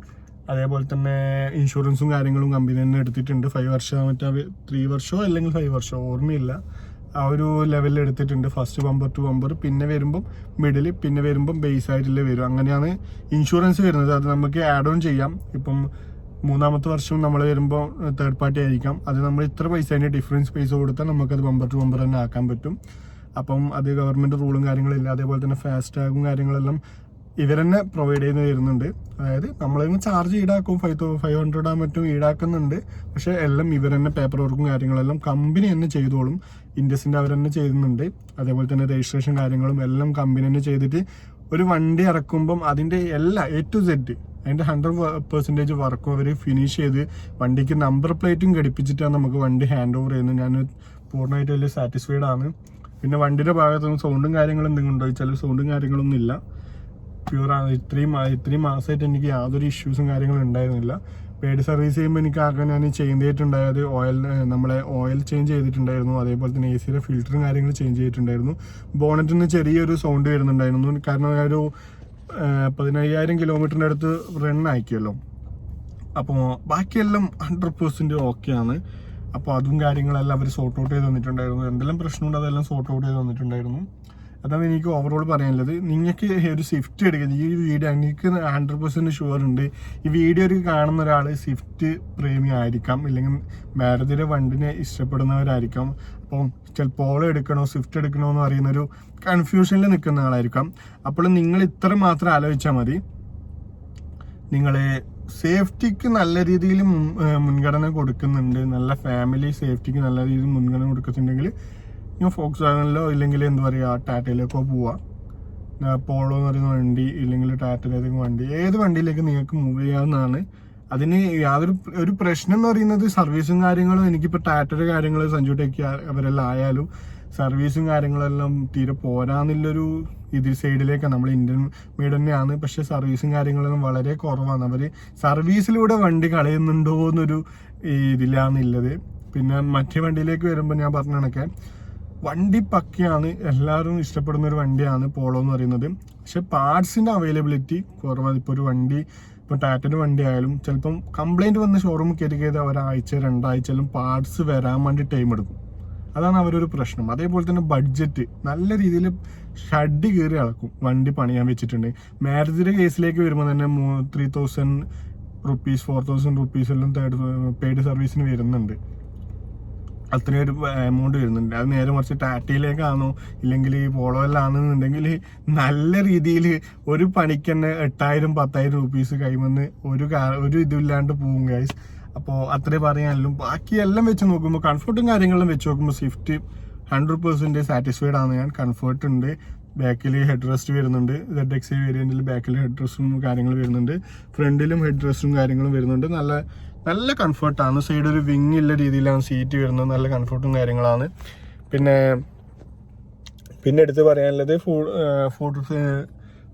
അതേപോലെ തന്നെ ഇൻഷുറൻസും കാര്യങ്ങളും കമ്പനി തന്നെ എടുത്തിട്ടുണ്ട്. 5 വർഷം മറ്റേ 3 വർഷമോ അല്ലെങ്കിൽ 5 വർഷമോ ഓർമ്മയില്ല, ആ ഒരു ലെവലിൽ എടുത്തിട്ടുണ്ട്. ഫസ്റ്റ് ബമ്പർ ടു ബമ്പർ, പിന്നെ വരുമ്പം മിഡിൽ, പിന്നെ വരുമ്പം ബേസ് ആയിട്ടില്ലേ വരും. അങ്ങനെയാണ് ഇൻഷുറൻസ് വരുന്നത്. അത് നമുക്ക് ആഡ് ഓൺ ചെയ്യാം. ഇപ്പം 3-ാമത്തെ വർഷം നമ്മൾ വരുമ്പോൾ തേർഡ് പാർട്ടി ആയിരിക്കാം. അത് നമ്മൾ ഇത്ര പൈസേൻ്റെ ഡിഫറൻസ് പൈസ കൊടുത്താൽ നമുക്കത് ബമ്പർ ടു ബമ്പർ തന്നെ ആക്കാൻ പറ്റും. അപ്പം അത് ഗവൺമെൻറ് റൂളും കാര്യങ്ങളില്ല. അതേപോലെ തന്നെ ഫാസ്ടാഗും കാര്യങ്ങളെല്ലാം ഇവർ തന്നെ പ്രൊവൈഡ് ചെയ്ത് തരുന്നുണ്ട്. അതായത് നമ്മളിന്ന് ചാർജ് ഈടാക്കും, 500 മറ്റും ഈടാക്കുന്നുണ്ട്. പക്ഷേ എല്ലാം ഇവർ തന്നെ പേപ്പർ വർക്കും കാര്യങ്ങളെല്ലാം കമ്പനി തന്നെ ചെയ്തോളും. ഇൻഡസിൻ്റെ അവർ തന്നെ ചെയ്യുന്നുണ്ട്. അതേപോലെ തന്നെ രജിസ്ട്രേഷൻ കാര്യങ്ങളും എല്ലാം കമ്പനി തന്നെ ചെയ്തിട്ട് ഒരു വണ്ടി ഇറക്കുമ്പം അതിൻ്റെ എല്ലാ A to Z അതിൻ്റെ 100% വർക്കും അവർ ഫിനിഷ് ചെയ്ത് വണ്ടിക്ക് നമ്പർ പ്ലേറ്റും ഘടിപ്പിച്ചിട്ടാണ് നമുക്ക് വണ്ടി ഹാൻഡ് ഓവർ ചെയ്യുന്നത്. ഞാൻ പൂർണ്ണമായിട്ട് വലിയ സാറ്റിസ്ഫൈഡ് ആണ്. പിന്നെ വണ്ടിയുടെ ഭാഗത്തുനിന്ന് സൗണ്ടും കാര്യങ്ങളും എന്തെങ്കിലും ഉണ്ടോ ചോദിച്ചാൽ സൗണ്ടും കാര്യങ്ങളൊന്നും ഇല്ല, പ്യൂറാണ്. ഇത്രയും മാസമായിട്ട് എനിക്ക് യാതൊരു ഇഷ്യൂസും കാര്യങ്ങളും ഉണ്ടായിരുന്നില്ല. പേഡ് സർവീസ് ചെയ്യുമ്പോൾ എനിക്ക് ആകെ ഞാൻ ചേഞ്ച് ചെയ്തിട്ടുണ്ടായത് നമ്മളെ ഓയിൽ ചേഞ്ച് ചെയ്തിട്ടുണ്ടായിരുന്നു. അതേപോലെ തന്നെ AC ഫിൽറ്ററും കാര്യങ്ങൾ ചേഞ്ച് ചെയ്തിട്ടുണ്ടായിരുന്നു. ബോണറ്റിൽ നിന്ന് ചെറിയൊരു സൗണ്ട് വരുന്നുണ്ടായിരുന്നു. കാരണം ഒരു 15,000 കിലോമീറ്ററിൻ്റെ അടുത്ത് റൺ ആക്കിയല്ലോ. അപ്പോൾ ബാക്കിയെല്ലാം 100% ഓക്കെയാണ്. അപ്പോൾ അതും കാര്യങ്ങളെല്ലാം അവർ സോർട്ട് ഔട്ട് ചെയ്ത് തന്നിട്ടുണ്ടായിരുന്നു. എന്തെല്ലാം പ്രശ്നമുണ്ട് അതെല്ലാം സോർട്ട് ഔട്ട് ചെയ്ത് തന്നിട്ടുണ്ടായിരുന്നു. അതാണ് എനിക്ക് ഓവറോൾ പറയാനുള്ളത്. നിങ്ങൾക്ക് ഒരു സ്വിഫ്റ്റ് എടുക്കുന്നത് ഈ വീഡിയോ എനിക്ക് 100% ഷുവർ ഉണ്ട്. ഈ വീഡിയോ ഒരു കാണുന്ന ഒരാൾ സ്വിഫ്റ്റ് പ്രേമി ആയിരിക്കാം, ഇല്ലെങ്കിൽ മാരുതിയുടെ വണ്ടിനെ ഇഷ്ടപ്പെടുന്നവരായിരിക്കാം. അപ്പം ചിലപ്പോൾ എടുക്കണോ സ്വിഫ്റ്റ് എടുക്കണോ എന്ന് അറിയുന്നൊരു കൺഫ്യൂഷനിൽ നിൽക്കുന്ന ആളായിരിക്കാം. അപ്പോൾ നിങ്ങൾ ഇത്ര മാത്രം ആലോചിച്ചാൽ മതി. നിങ്ങൾ സേഫ്റ്റിക്ക് നല്ല രീതിയിൽ മുൻഗണന കൊടുക്കുന്നുണ്ട്, നല്ല ഫാമിലി സേഫ്റ്റിക്ക് നല്ല രീതിയിൽ മുൻഗണന കൊടുക്കുന്നുണ്ടെങ്കിൽ നിങ്ങൾ ഫോക്സ് വാഗണിലോ ഇല്ലെങ്കിൽ എന്താ പറയുക ടാറ്റയിലേക്കോ പോവാം. പോളോ എന്ന് പറയുന്ന വണ്ടി ഇല്ലെങ്കിൽ ടാറ്റയിലേക്ക് വണ്ടി, ഏത് വണ്ടിയിലേക്ക് നിങ്ങൾക്ക് മൂവ് ചെയ്യാവുന്നതാണ്. അതിന് ഒരു പ്രശ്നം എന്ന് പറയുന്നത് സർവീസും കാര്യങ്ങളും. എനിക്കിപ്പോൾ ടാറ്റയുടെ കാര്യങ്ങൾ സഞ്ജു ടെക്ക് അവരെല്ലാം ആയാലും സർവീസും കാര്യങ്ങളെല്ലാം തീരെ പോരാന്നുള്ളൊരു സൈഡിലേക്കാണ്. നമ്മൾ ഇന്ത്യൻ മെയ്ഡ് തന്നെയാണ്, പക്ഷെ സർവീസും കാര്യങ്ങളെല്ലാം വളരെ കുറവാണ്. അവർ സർവീസിലൂടെ വണ്ടി കളയുന്നുണ്ടോ എന്നൊരു ഇതിലാണുള്ളത്. പിന്നെ മറ്റേ വണ്ടിയിലേക്ക് വരുമ്പോൾ ഞാൻ പറഞ്ഞ കണക്കെ വണ്ടി പക്കയാണ്, എല്ലാവരും ഇഷ്ടപ്പെടുന്ന ഒരു വണ്ടിയാണ് പോളോ എന്ന് പറയുന്നത്. പക്ഷെ പാർട്സിൻ്റെ അവൈലബിലിറ്റി കുറവാണ്. ഇപ്പോൾ ഒരു വണ്ടി ഇപ്പോൾ ടാറ്റയുടെ വണ്ടി ആയാലും ചിലപ്പം കംപ്ലൈൻറ്റ് വന്ന് ഷോറൂമിൽ കയറി ഒരാഴ്ച 2 ആഴ്ചയിലും പാർട്സ് വരാൻ വേണ്ടി ടൈം എടുക്കും. അതാണ് അവരൊരു പ്രശ്നം. അതേപോലെ തന്നെ ബഡ്ജറ്റ് നല്ല രീതിയിൽ ഷഡ് കയറി അളക്കും വണ്ടി പണിയാൻ വെച്ചിട്ടുണ്ട്. മാരുതിയുടെ കേസിലേക്ക് വരുമ്പോൾ തന്നെ 3000 റുപ്പീസ് 4000 റുപ്പീസ് എല്ലാം പെയ്ഡ് സർവീസിന് വരുന്നുണ്ട്. അത്രയും ഒരു എമൗണ്ട് വരുന്നുണ്ട്. അത് നേരെ മറിച്ച് ടാറ്റയിലേക്കാണോ ഇല്ലെങ്കിൽ പോളോയിലാണെന്നുണ്ടെങ്കിൽ നല്ല രീതിയിൽ ഒരു പണിക്ക് തന്നെ 8000-10,000 റുപ്പീസ് കൈവന്ന് ഒരു ഇതില്ലാണ്ട് പോകും ഗൈസ്. അപ്പോൾ അത്രേ പറയാനുള്ളൂ. ബാക്കി എല്ലാം വെച്ച് നോക്കുമ്പോൾ കംഫർട്ടും കാര്യങ്ങളും വെച്ച് നോക്കുമ്പോൾ സ്വിഫ്റ്റ് 100% സാറ്റിസ്ഫൈഡ് ആണ് ഞാൻ. കംഫർട്ട് ഉണ്ട്, ബാക്കിൽ ഹെഡ് റെസ്റ്റ് വരുന്നുണ്ട്. ZXi വേരിയന്റിൽ ബാക്കിൽ ഹെഡ് റെസ്റ്റും കാര്യങ്ങൾ വരുന്നുണ്ട്, ഫ്രണ്ടിലും ഹെഡ് റെസ്റ്റും കാര്യങ്ങളും വരുന്നുണ്ട്. നല്ല കംഫർട്ടാണ്. സൈഡ് ഒരു വിങ് ഉള്ള രീതിയിലാണ് സീറ്റ് വരുന്നത്. നല്ല കംഫർട്ടും കാര്യങ്ങളാണ്. പിന്നെ എടുത്ത് പറയാനുള്ളത്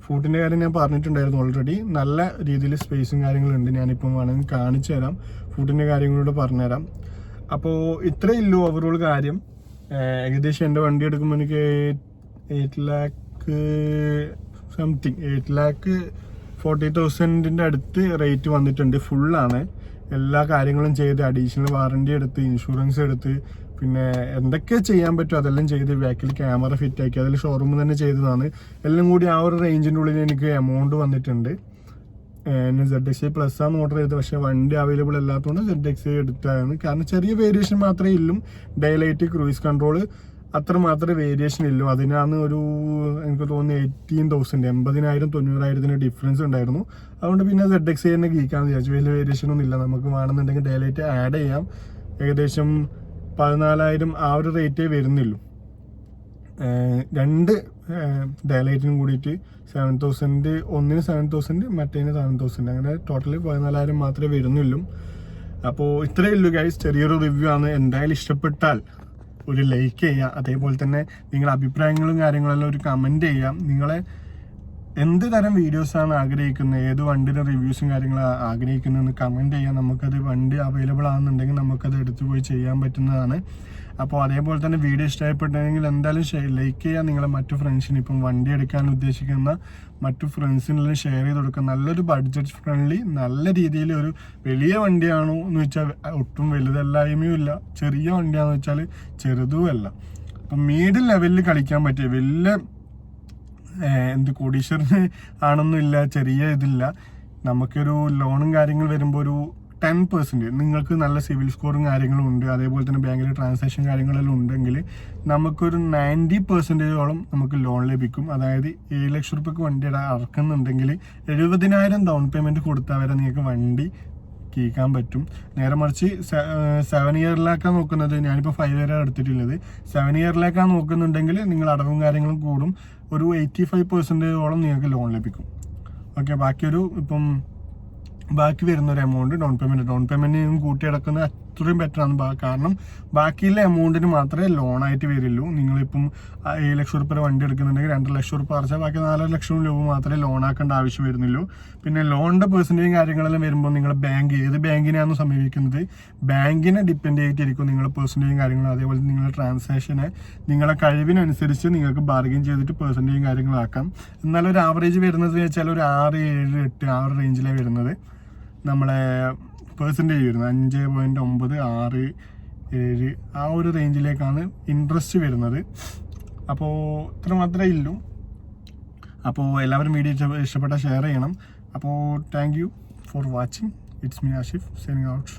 ഫുഡിൻ്റെ കാര്യം ഞാൻ പറഞ്ഞിട്ടുണ്ടായിരുന്നു ഓൾറെഡി. നല്ല രീതിയിൽ സ്പേസും കാര്യങ്ങളുണ്ട്. ഞാനിപ്പം വേണമെങ്കിൽ കാണിച്ചു തരാം, ഫുഡിൻ്റെ കാര്യങ്ങളൂടെ പറഞ്ഞുതരാം. അപ്പോൾ ഇത്രയേ ഉള്ളൂ ഓവറോൾ കാര്യം. ഏകദേശം എൻ്റെ വണ്ടി എടുക്കുമ്പോൾ എനിക്ക് 8 lakh സംതിങ് 8,40,000 അടുത്ത് റേറ്റ് വന്നിട്ടുണ്ട്. ഫുള്ളാണ്, എല്ലാ കാര്യങ്ങളും ചെയ്ത് അഡീഷണൽ വാറണ്ടി എടുത്ത് ഇൻഷുറൻസ് എടുത്ത് പിന്നെ എന്തൊക്കെ ചെയ്യാൻ പറ്റും അതെല്ലാം ചെയ്ത് ബാക്കിൽ ക്യാമറ ഫിറ്റ് ആക്കി അതിൽ ഷോറൂമിൽ തന്നെ ചെയ്തതാണ്. എല്ലാം കൂടി ആ ഒരു റേഞ്ചിൻ്റെ ഉള്ളിൽ എനിക്ക് എമൗണ്ട് വന്നിട്ടുണ്ട്. ZXi പ്ലസ് ആണ് ഓർഡർ ചെയ്തത്, പക്ഷേ വണ്ടി അവൈലബിൾ അല്ലാത്തതുകൊണ്ട് ZXi എടുത്തതാണ്. കാരണം ചെറിയ വേരിയേഷൻ മാത്രമേ ഉള്ളൂ. ഡേലൈറ്റ്, ക്രൂയിസ് കൺട്രോൾ അത്ര മാത്രമേ വേരിയേഷൻ ഉള്ളൂ. അതിനാണ് ഒരു എനിക്ക് തോന്നുന്നു 18,000 80,000-90,000 ഡിഫറൻസ് ഉണ്ടായിരുന്നു. അതുകൊണ്ട് പിന്നെ ZXi തന്നെ ഗീക്കാന്ന് വിചാരിച്ചു. വലിയ വേരിയേഷൻ ഒന്നും ഇല്ല. നമുക്ക് വേണമെന്നുണ്ടെങ്കിൽ ഡേലൈറ്റ് ആഡ് ചെയ്യാം. ഏകദേശം 14,000 ആ ഒരു റേറ്റേ വരുന്നുള്ളൂ. 2 ഡേലൈറ്റിനും കൂടിയിട്ട് 7,000, ഒന്നിന് 7,000 മറ്റേന് 7,000, അങ്ങനെ ടോട്ടൽ 14,000 മാത്രമേ വരുന്നുള്ളൂ. അപ്പോൾ ഇത്രയേ ഉള്ളൂ ഗൈസ്, ചെറിയൊരു റിവ്യൂ ആണ്. എന്തായാലും ഇഷ്ടപ്പെട്ടാൽ ഒരു ലൈക്ക് ചെയ്യുക. അതേപോലെ തന്നെ നിങ്ങളുടെ അഭിപ്രായങ്ങളും കാര്യങ്ങളെല്ലാം ഒരു കമൻറ്റ് ചെയ്യാം. നിങ്ങളെ എന്ത് തരം വീഡിയോസാണ് ആഗ്രഹിക്കുന്നത്, ഏത് വണ്ടിയുടെ റിവ്യൂസും കാര്യങ്ങളും ആഗ്രഹിക്കുന്നതെന്ന് കമൻറ്റ് ചെയ്യാം. നമുക്കത് വണ്ടി അവൈലബിൾ ആണെന്നുണ്ടെങ്കിൽ നമുക്കത് എടുത്തു പോയി ചെയ്യാൻ പറ്റുന്നതാണ്. അപ്പോൾ അതേപോലെ തന്നെ വീഡിയോ ഇഷ്ടപ്പെട്ടിട്ടുണ്ടെങ്കിൽ എന്തായാലും ലൈക്ക് ചെയ്യുക. നിങ്ങളെ മറ്റു ഫ്രണ്ട്സിന് ഇപ്പം വണ്ടി എടുക്കാൻ ഉദ്ദേശിക്കുന്ന മറ്റു ഫ്രണ്ട്സിനെല്ലാം ഷെയർ ചെയ്ത് കൊടുക്കുക. നല്ലൊരു ബഡ്ജറ്റ് ഫ്രണ്ട്ലി നല്ല രീതിയിൽ ഒരു വലിയ വണ്ടിയാണോ എന്ന് വെച്ചാൽ ഒട്ടും വലുതല്ലായ്മയും ഇല്ല, ചെറിയ വണ്ടിയാണെന്ന് വെച്ചാൽ ചെറുതുമല്ല. അപ്പം മീഡിയം ലെവലിൽ കളിക്കാൻ പറ്റിയ വലിയ കോടീശ്വരന് ആണൊന്നും ഇല്ല, ചെറിയ ഇതില്ല. നമുക്കൊരു ലോണും കാര്യങ്ങൾ വരുമ്പോൾ ഒരു 10% നിങ്ങൾക്ക് നല്ല സിവിൽ സ്കോറും കാര്യങ്ങളും ഉണ്ട്, അതേപോലെ തന്നെ ബാങ്കിലെ ട്രാൻസാക്ഷൻ കാര്യങ്ങളെല്ലാം ഉണ്ടെങ്കിൽ നമുക്കൊരു 90% നമുക്ക് ലോൺ ലഭിക്കും. അതായത് 7 ലക്ഷം റുപ്യക്ക് വണ്ടി ഇറക്കുന്നുണ്ടെങ്കിൽ 70,000 ഡൗൺ പേയ്മെൻറ്റ് കൊടുത്താൽ വരെ നിങ്ങൾക്ക് വണ്ടി കേൾക്കാൻ പറ്റും. നേരെ മറിച്ച് 7 ഇയറിലേക്കാണ് നോക്കുന്നത്, ഞാനിപ്പോൾ 5 ഇയറാണ് എടുത്തിട്ടുള്ളത്. 7 ഇയറിലേക്കാണ് നോക്കുന്നുണ്ടെങ്കിൽ നിങ്ങൾ അടവും കാര്യങ്ങളും കൂടും, ഒരു 85% നിങ്ങൾക്ക് ലോൺ ലഭിക്കും. ഓക്കെ, ബാക്കി വരുന്നൊരു എമൗണ്ട് ഡൗൺ പേയ്മെൻറ്റ് കൂട്ടിയടക്കുന്നത് അത്രയും ബെറ്ററാണ്. കാരണം ബാക്കിയുള്ള എമൗണ്ടിന് മാത്രമേ ലോണായിട്ട് വരുള്ളൂ. നിങ്ങളിപ്പം 7 ലക്ഷം റുപ്യ വണ്ടി എടുക്കുന്നുണ്ടെങ്കിൽ 2 ലക്ഷം റുപ്യ അടച്ചാൽ ബാക്കി 4 ലക്ഷം രൂപ മാത്രമേ ലോണാക്കേണ്ട ആവശ്യം വരുന്നുള്ളൂ. പിന്നെ ലോണിൻ്റെ പെർസെൻറ്റേജും കാര്യങ്ങളെല്ലാം വരുമ്പോൾ നിങ്ങൾ ഏത് ബാങ്കിനെയാണ് സമീപിക്കുന്നത്, ബാങ്കിനെ ഡിപ്പെൻഡ് ചെയ്തിട്ടിരിക്കും നിങ്ങളുടെ പെർസെൻറ്റേജും കാര്യങ്ങളും. അതേപോലെ നിങ്ങളുടെ ട്രാൻസാക്ഷനെ നിങ്ങളുടെ കഴിവിനനുസരിച്ച് നിങ്ങൾക്ക് ബാർഗെയിൻ ചെയ്തിട്ട് പെർസെൻറ്റേജും കാര്യങ്ങളാക്കാം. എന്നാലും ഒരു ആവറേജ് വരുന്നത് വെച്ചാൽ ഒരു 6, 7, 8 ആ ഒരു റേഞ്ചിലാണ് വരുന്നത്. നമ്മളെ പെർസെൻറ്റേജ് വരുന്നത് 5.9, 6, 7 ആ ഒരു റേഞ്ചിലേക്കാണ് ഇൻട്രസ്റ്റ് വരുന്നത്. അപ്പോൾ ഇത്ര മാത്രമേ ഉള്ളൂ. അപ്പോൾ എല്ലാവരും വീഡിയോ ഇഷ്ടപ്പെട്ടാൽ ഷെയർ ചെയ്യണം. അപ്പോൾ thank you for watching. It's me Ashif signing out.